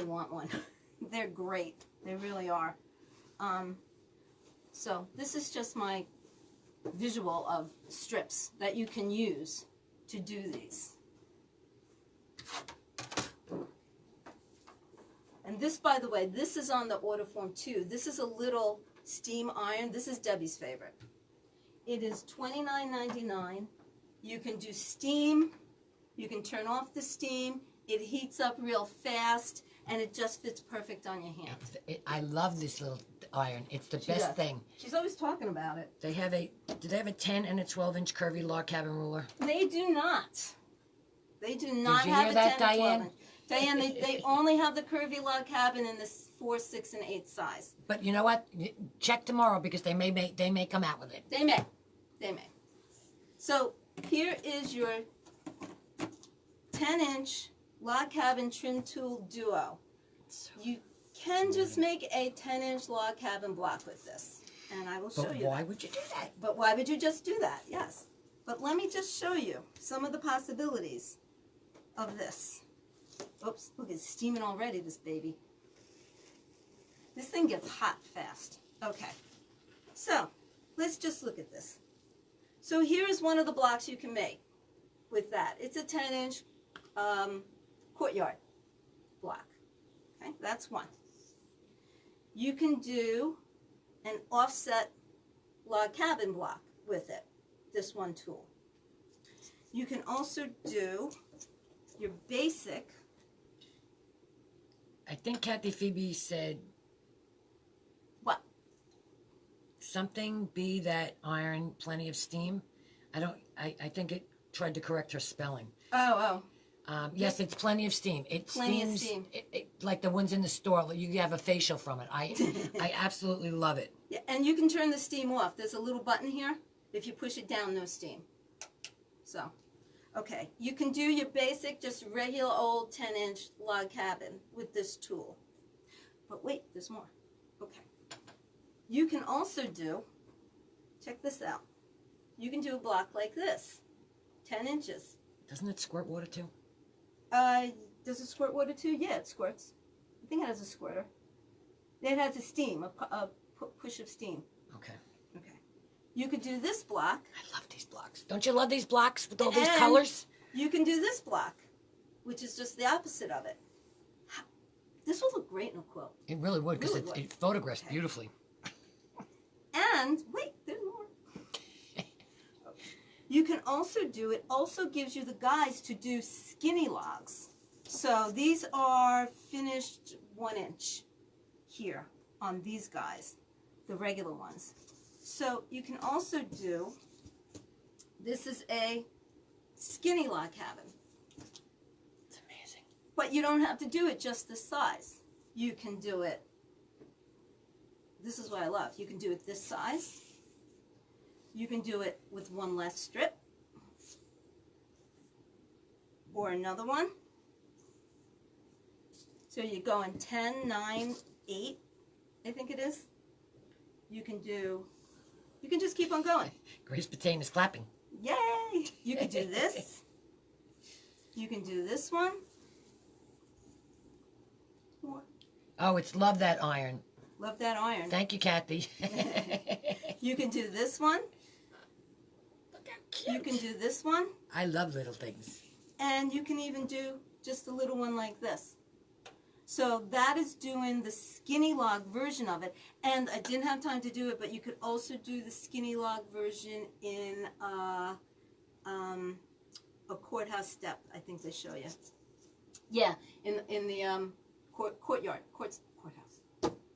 want one. They're great. They really are. So this is just my visual of strips that you can use to do these. And this, by the way, this is on the order form too. This is a little steam iron. This is Debbie's favorite. It is $29.99. You can do steam. You can turn off the steam. It heats up real fast, and it just fits perfect on your hand. I love this little iron. It's the best thing. She's always talking about it. They have do they have a 10 and a 12-inch curvy log cabin ruler? They do not. They do not Did you have hear a that, 10 and 12 Diane? inch. Diane, they only have the curvy log cabin in the 4, 6, and 8 size. But you know what? Check tomorrow because they may come out with it. They may. They may. So here is your 10-inch log cabin trim tool duo. You can just make a 10-inch log cabin block with this, and I will show you. But why would you do that? But why would you just do that? Yes. But let me just show you some of the possibilities of this. Oops, look, it's steaming already, this baby. This thing gets hot fast. Okay, so let's just look at this. So here is one of the blocks you can make with that. It's a 10-inch courtyard block. Okay, that's one. You can do an offset log cabin block with it, this one tool. You can also do your basic. I think Kathy Phoebe said What? something be that iron, plenty of steam. I think it tried to correct her spelling. Oh. Yes, it's plenty of steam. It Plenty of steams steam. like the ones in the store. You have a facial from it. I absolutely love it. Yeah, and you can turn the steam off. There's a little button here. If you push it down, no steam. So, okay. You can do your basic, just regular old 10-inch log cabin with this tool. But wait, there's more. Okay. You can also do, check this out. You can do a block like this, 10 inches. Doesn't it squirt water too? Does it squirt water too? Yeah, it squirts. I think it has a squirter. It has a steam, a push of steam. Okay. Okay. You could do this block. I love these blocks. Don't you love these blocks with all these colors? You can do this block, which is just the opposite of it. This will look great in a quilt. It really would because it photographs beautifully. And, wait, there's more. You can also do, it also gives you the guides to do skinny logs. So these are finished 1 inch here on these guys, the regular ones. So you can also do, this is a skinny log cabin. It's amazing. But you don't have to do it just this size. You can do it, this is what I love, you can do it this size. You can do it with one less strip, or another one. So you go in 10, 9, 8, I think it is. You can just keep on going. Grace Patain is clapping. Yay! You can do this. You can do this one. More. Oh, it's love that iron. Love that iron. Thank you, Kathy. You can do this one. Look how cute. You can do this one. I love little things. And you can even do just a little one like this. So that is doing the skinny log version of it. And I didn't have time to do it, but you could also do the skinny log version in a courthouse step, I think they show you. Yeah, in the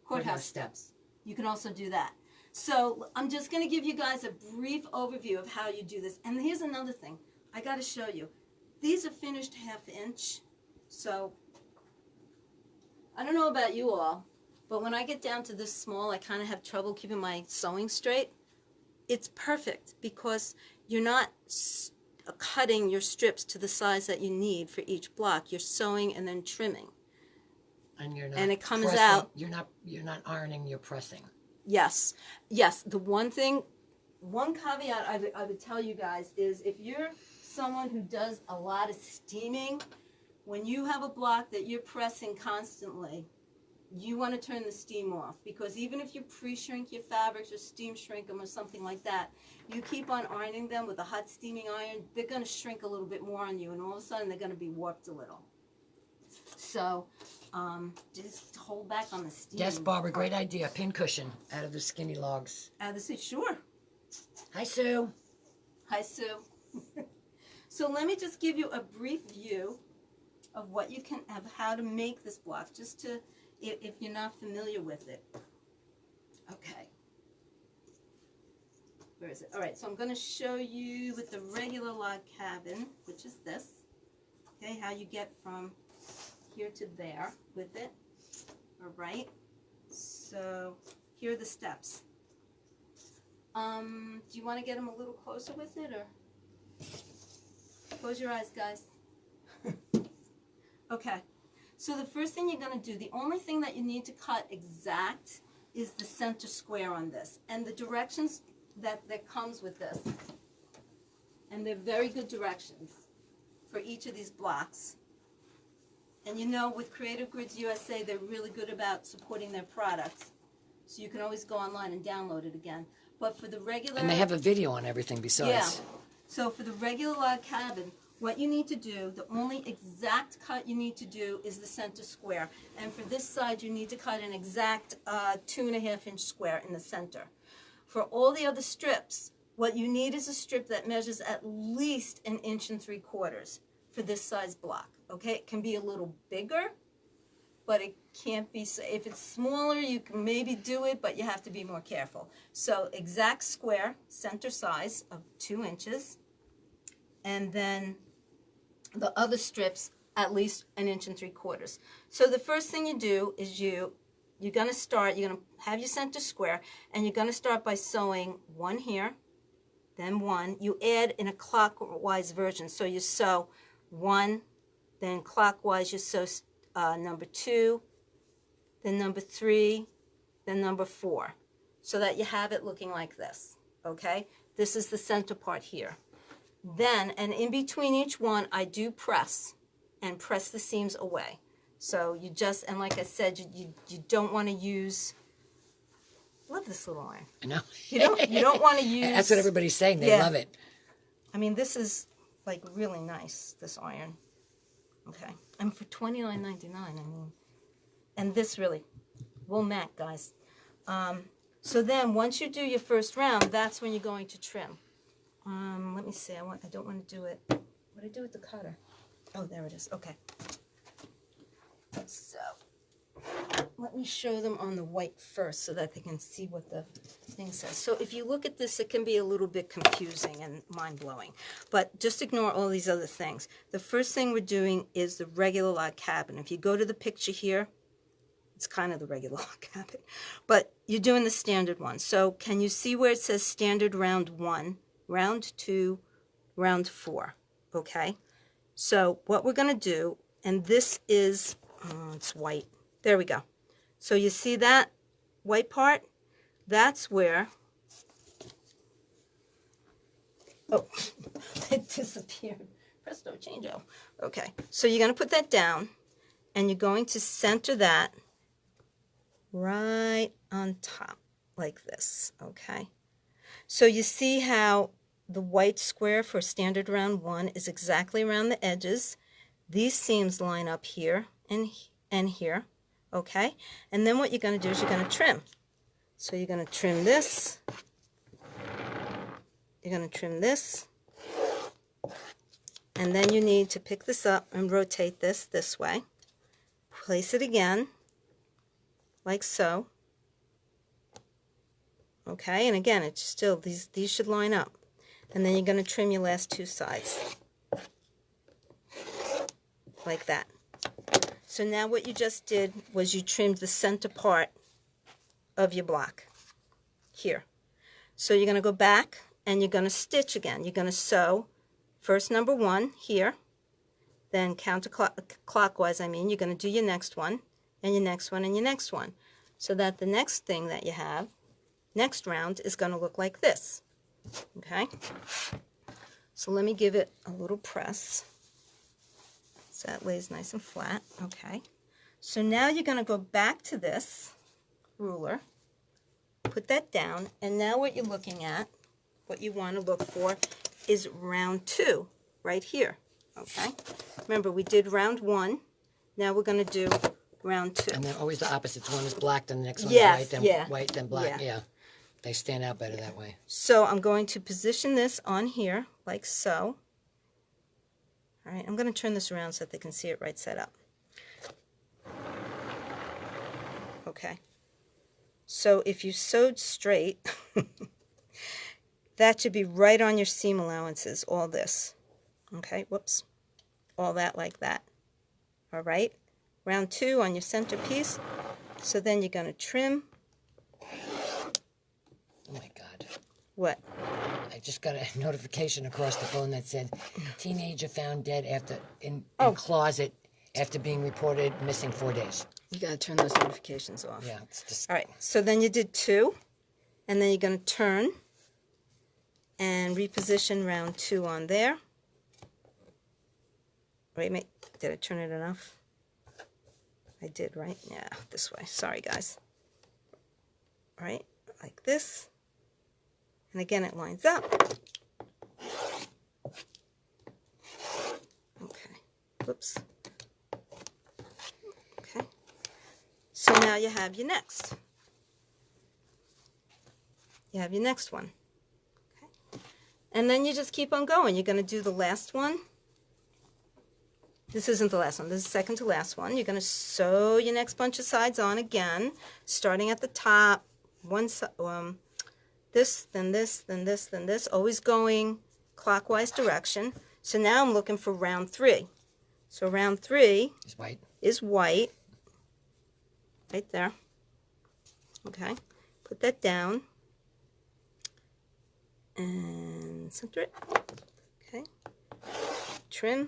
courthouse steps. You can also do that. So I'm just going to give you guys a brief overview of how you do this. And here's another thing. I got to show you. These are finished 1/2 inch. So I don't know about you all, but when I get down to this small, I kind of have trouble keeping my sewing straight. It's perfect because you're not cutting your strips to the size that you need for each block. You're sewing and then trimming. And you're not and it comes pressing. out. You're not ironing, you're pressing. Yes. The one caveat I would tell you guys is if you're someone who does a lot of steaming, when you have a block that you're pressing constantly, you want to turn the steam off, because even if you pre-shrink your fabrics or steam shrink them or something like that, you keep on ironing them with a hot steaming iron, they're going to shrink a little bit more on you, and all of a sudden they're going to be warped a little. So just hold back on the steam. Yes, Barbara, great idea. Pin cushion out of the skinny logs. Out of the seat, sure. Hi, Sue. Hi, Sue. So let me just give you a brief view of what you can have, how to make this block, just to, if you're not familiar with it. Okay. Where is it? All right, so I'm going to show you with the regular log cabin, which is this, okay, how you get from here to there with it. All right. So here are the steps. Do you want to get them a little closer with it, or close your eyes, guys? Okay. So the first thing you're going to do, the only thing that you need to cut exact is the center square on this, and the directions that comes with this. And they're very good directions for each of these blocks. And you know, with Creative Grids USA, they're really good about supporting their products. So you can always go online and download it again. But for the regular... And they have a video on everything besides. Yeah. So for the regular log cabin, what you need to do, the only exact cut you need to do is the center square. And for this side, you need to cut an exact 2.5-inch square in the center. For all the other strips, what you need is a strip that measures at least 1 3/4 inches for this size block. Okay, it can be a little bigger, but it can't be, if it's smaller, you can maybe do it, but you have to be more careful. So exact square, center size of 2 inches, and then the other strips at least 1 3/4 inches. So the first thing you do is you're going to start, you're going to have your center square, and you're going to start by sewing 1 here, then 1. You add in a clockwise version, so you sew 1, then clockwise you sew number 2, then number 3, then number 4, so that you have it looking like this, okay? This is the center part here. Then, and in between each one, I do press, and press the seams away. So you just, and like I said, you don't want to use, I love this little iron. I know. You don't want to use. That's what everybody's saying. They love it. I mean, this is like really nice, this iron. Okay. And for $29.99, I mean, and this really, wool mat, guys. So then once you do your first round, that's when you're going to trim. Let me see, I don't want to do it. What do I do with the cutter? Oh, there it is. Okay. So let me show them on the white first so that they can see what the thing says. So if you look at this, it can be a little bit confusing and mind-blowing. But just ignore all these other things. The first thing we're doing is the regular log cabin. If you go to the picture here, it's kind of the regular log cabin. But you're doing the standard one. So can you see where it says standard round 1, round 2, round 4? Okay? So what we're going to do, and this is, it's white. There we go. So you see that white part? That's where, oh, it disappeared. Presto changeo. Okay, so you're going to put that down, and you're going to center that right on top, like this, okay? So you see how the white square for standard round 1 is exactly around the edges. These seams line up here and here, okay? And then what you're going to do is you're going to trim. So you're going to trim this. You're going to trim this. And then you need to pick this up and rotate this way. Place it again, like so. Okay, and again, it's still, these should line up. And then you're going to trim your last 2 sides. Like that. So now what you just did was you trimmed the center part of your block here. So you're going to go back and you're going to stitch again. You're going to sew first number 1 here, then counterclockwise, you're going to do your next one, and your next one, and your next one, so that the next thing that you have, next round, is going to look like this. Okay? So let me give it a little press. So that lays nice and flat. Okay. So now you're going to go back to this ruler, put that down, and now what you're looking at, what you want to look for is round 2 right here. Okay. Remember, we did round 1. Now we're going to do round 2. And they're always the opposites. One is black, then the next one Yes, is white, then yeah. white, then black. Yeah. Yeah. They stand out better that way. So I'm going to position this on here like so. All right, I'm going to turn this around so that they can see it right side up. Okay. So if you sewed straight, that should be right on your seam allowances, all this. Okay, whoops. All that like that. All right. Round 2 on your center piece. So then you're going to trim. Oh my God. What? I just got a notification across the phone that said, teenager found dead in closet after being reported missing 4 days. You got to turn those notifications off. Yeah, it's just... All right, so then you did 2, and then you're going to turn and reposition round 2 on there. Wait, did I turn it enough? I did, right? Yeah, this way. Sorry, guys. All right, like this. And again, it lines up. Okay. Whoops. Okay. So now you have your next. You have your next one. Okay. And then you just keep on going. You're going to do the last one. This isn't the last one. This is the second to last one. You're going to sew your next bunch of sides on again, starting at the top. One side. This, then this, then this, then this, always going clockwise direction. So now I'm looking for round 3. So round 3 is white, right there. Okay, put that down and center it. Okay, trim,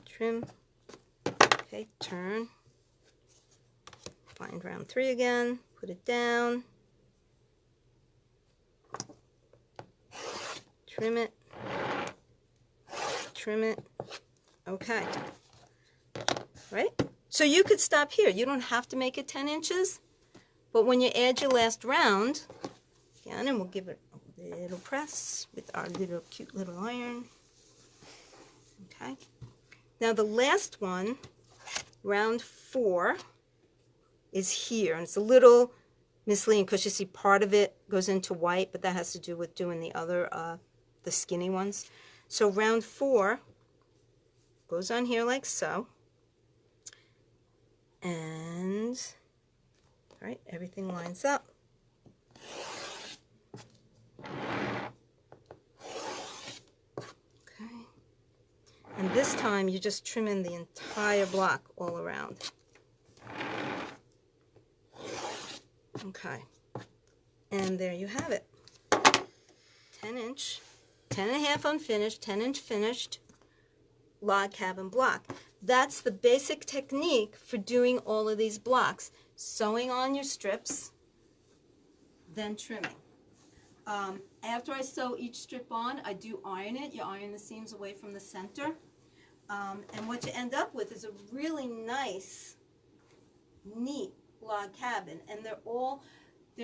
trim. Okay, turn. Find round 3 again. Put it down, trim it, okay, right? So you could stop here. You don't have to make it 10 inches, but when you add your last round, again, and we'll give it a little press with our little cute little iron, okay? Now the last one, round 4, is here, and it's a little misleading because you see part of it goes into white, but that has to do with doing the other, the skinny ones. So round 4 goes on here like so, and all right, everything lines up. Okay, and this time you just trim in the entire block all around. Okay, and there you have it. 10 inch, 10.5 unfinished, 10 inch finished log cabin block. That's the basic technique for doing all of these blocks. Sewing on your strips, then trimming. After I sew each strip on, I do iron it. You iron the seams away from the center. And what you end up with is a really nice, neat log cabin, and they're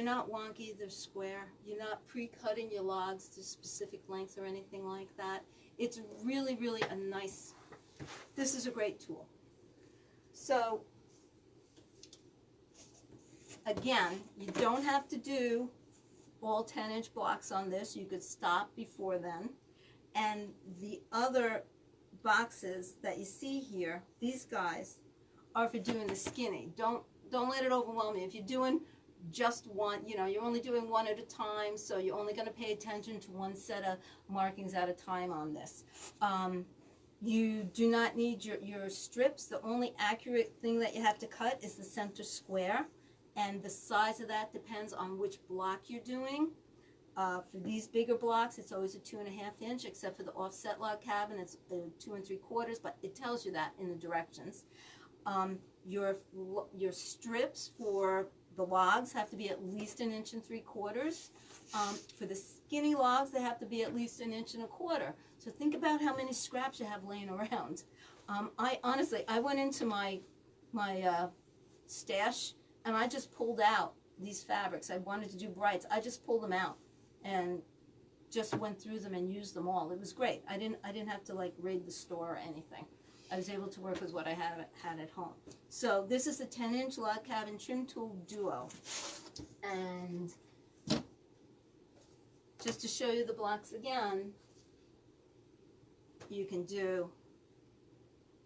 not wonky, they're square. You're not pre-cutting your logs to specific lengths or anything like that. It's really, really a nice, this is a great tool. So again, you don't have to do all 10-inch blocks on this. You could stop before then. And the other boxes that you see here, these guys, are for doing the skinny. Don't let it overwhelm you. If you're doing just one, you're only doing one at a time, so you're only going to pay attention to one set of markings at a time on this. You do not need your strips. The only accurate thing that you have to cut is the center square, and the size of that depends on which block you're doing. For these bigger blocks, it's always a 2.5 inch, except for the offset log cabin, it's 2 3/4, but it tells you that in the directions. Your strips for the logs have to be at least 1 3/4 inches. For skinny logs, they have to be at least 1.25 inches. So think about how many scraps you have laying around. I honestly, I went into my stash and I just pulled out these fabrics. I wanted to do brights. I just pulled them out and just went through them and used them all. It was great. I didn't have to like raid the store or anything. I was able to work with what I had at home. So this is the 10-inch log cabin trim tool duo. And just to show you the blocks again, you can do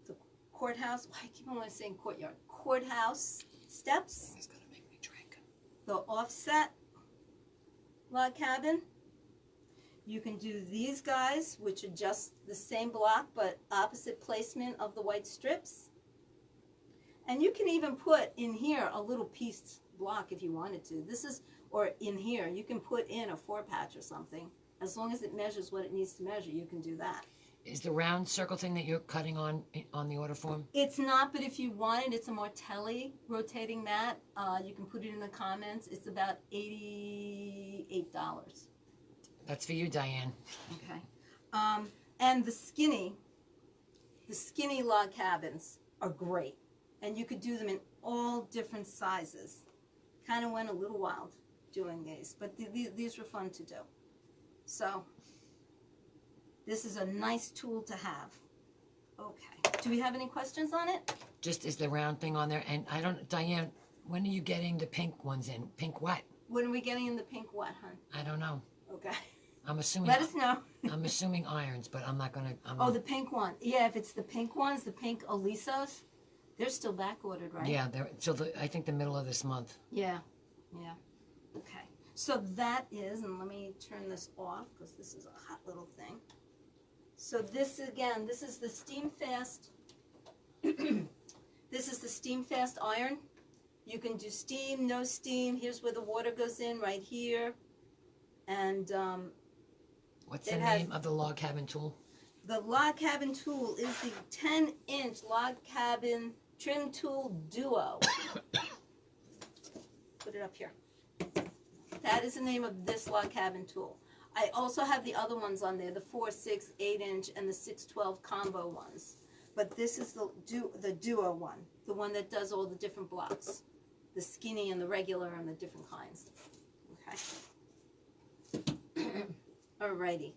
the courthouse. I keep on saying courtyard. Courthouse steps. He's gonna make me drink. The offset log cabin. You can do these guys, which are just the same block but opposite placement of the white strips. And you can even put in here a little piece block if you wanted to. This is, or in here, you can put in a 4-patch or something. As long as it measures what it needs to measure, you can do that. Is the round circle thing that you're cutting on the order form? It's not, but if you wanted, it's a Martelli rotating mat. You can put it in the comments. It's about $88. That's for you, Diane. Okay. And the skinny log cabins are great. And you could do them in all different sizes. Kind of went a little wild doing these, but these were fun to do. So this is a nice tool to have. Okay. Do we have any questions on it? Just is the round thing on there. And I don't, Diane, when are you getting the pink ones in? Pink what? When are we getting in the pink what, hun? I don't know. Okay. I'm assuming. Let us know. I'm assuming irons, but I'm not gonna. The pink one. Yeah, if it's the pink ones, the pink Alisos, they're still back ordered, right? Yeah, they're till I think the middle of this month. Yeah. Yeah. Okay. So that is, and let me turn this off because this is a hot little thing. So this again, this is the steam fast. This is the steam fast iron. You can do steam, no steam. Here's where the water goes in, right here. And what's the name of the log cabin tool? The log cabin tool is the 10-inch log cabin trim tool duo. Put it up here. That is the name of this log cabin tool. I also have the other ones on there, the 4, 6, 8-inch, and the 612 combo ones. But this is the duo one, the one that does all the different blocks, the skinny and the regular and the different kinds. Okay. Alrighty.